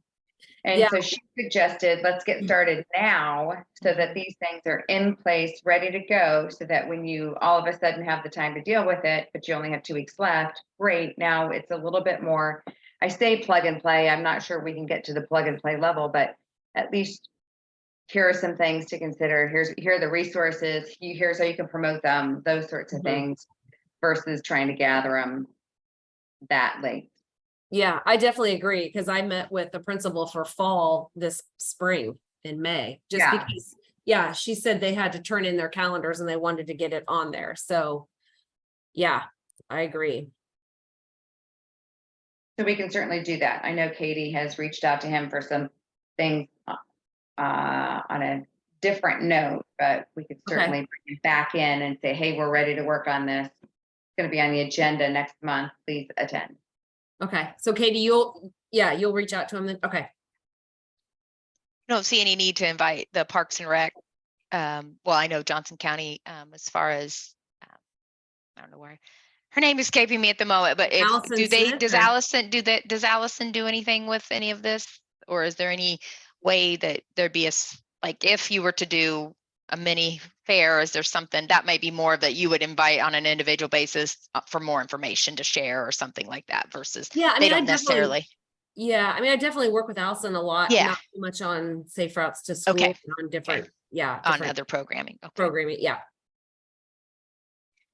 And Yeah. so she suggested, let's get started now so that these things are in place, ready to go, so that when you all of a sudden have the time to deal with it, but you only have 2 weeks left, great. Now it's a little bit more, I say plug and play. I'm not sure we can get to the plug and play level, but at least here are some things to consider. Here are the resources. Here's how you can promote them, those sorts of things, versus trying to gather them that late. Yeah, I definitely agree, because I met with the principal for fall this spring in May, just Yeah. because, she said they had to turn in their calendars and they wanted to get it on there. So, yeah, I agree. So we can certainly do that. I know Katie has reached out to him for some things on a different note, but we could Okay. certainly bring him back in and say, hey, we're ready to work on this. It's going to be on the agenda next month. Please attend. Okay, so Katie, you'll reach out to him then, okay. I don't see any need to invite the Parks and Rec. Well, I know Johnson County, as far as, I don't know where, her name is escaping me at the moment, but if, Allison do they, Smith, does or- Allison do that? Does Allison do anything with any of this? Or is there any way that there'd be like, if you were to do a mini fair, is there something that might be more that you would invite on an individual basis for more information to share or something like that versus Yeah, I they mean, I don't definitely, necessarily. yeah, I mean, I definitely work with Allison a lot. Yeah. Not too much on safe routes to school, Okay. and on different, yeah, On different other programming. Okay. programming, yeah.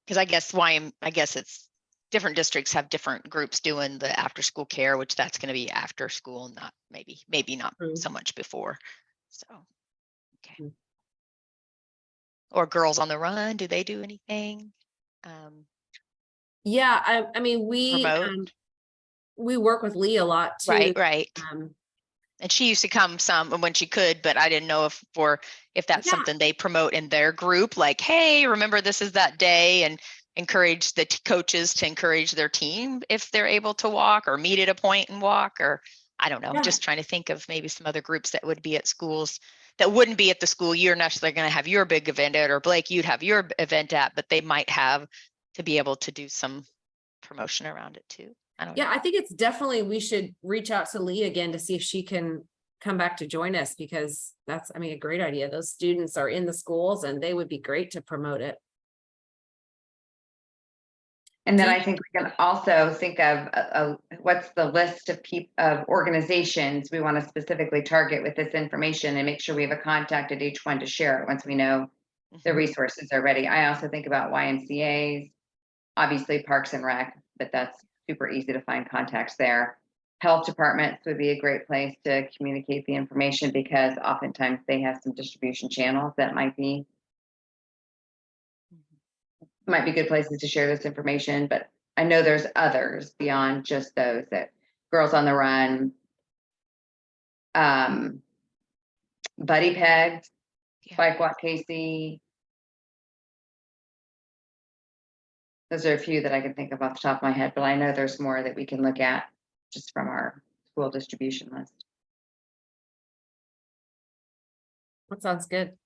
Because I guess it's different districts have different groups doing the after school care, which that's going to be after school, not maybe not True. so much before. So, okay. Mm. Or Girls on the Run, do they do anything? Yeah, I mean, Remote? we work with Lee a lot too. Right. Um, And she used to come some when she could, but I didn't know if that's Yeah. something they promote in their group, like, hey, remember this is that day, and encourage the coaches to encourage their team if they're able to walk or meet at a point and walk, or I don't know, Yeah. just trying to think of maybe some other groups that would be at schools that wouldn't be at the school you're necessarily going to have your big event at, or Blake, you'd have your event at, but they might have to be able to do some promotion around it too. I don't know. yeah, I think it's definitely, we should reach out to Lee again to see if she can come back to join us, because that's, I mean, a great idea. Those students are in the schools and they would be great to promote it. And then I think we can also think of what's the list of of organizations we want to specifically target with this information, and make sure we have a contact at each one to share it once we know the Mhm. resources are ready. I also think about YMCA's, obviously Parks and Rec, but that's super easy to find contacts there. Health departments would be a great place to communicate the information, because oftentimes they have some distribution channels that might be good places to share this information. But I know there's others beyond just those, that Girls on the Run, Buddy Pegs, Yeah. Bike Walk KC. Those are a few that I can think of off the top of my head, but I know there's more that we can look at just from our school distribution list. That sounds good.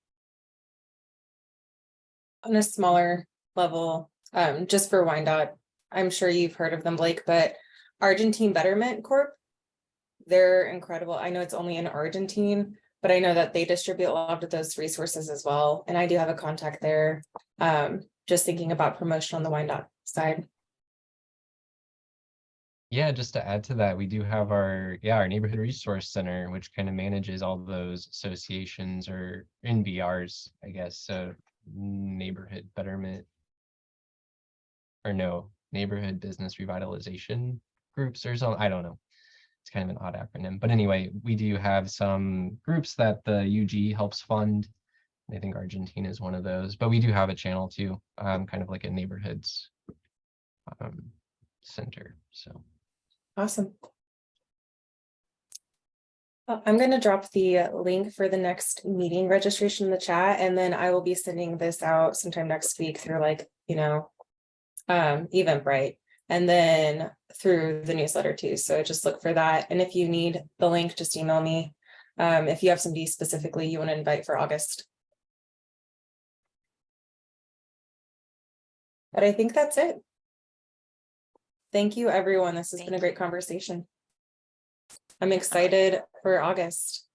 On a smaller level, just for Wyandotte, I'm sure you've heard of them, Blake, but Argentine Betterment Corp, they're incredible. I know it's only in Argentine, but I know that they distribute a lot of those resources as well. And I do have a contact there. Just thinking about promotion on the Wyandotte side. Yeah, just to add to that, we do have our neighborhood resource center, which kind of manages all those associations, or NBRs, I guess. So neighborhood betterment, or no, neighborhood business revitalization groups or something. I don't know. It's kind of an odd acronym, but anyway, we do have some groups that the UG helps fund. I think Argentina is one of those, but we do have a channel too, kind of like a neighborhoods center. So Awesome. I'm going to drop the link for the next meeting registration in the chat, and then I will be sending this out sometime next week through Eventbrite, and then through the newsletter too. So just look for that. And if you need the link, just email me. If you have somebody specifically you want to invite for August. But I think that's it. Thank you, everyone. This has been a great conversation. I'm excited for August.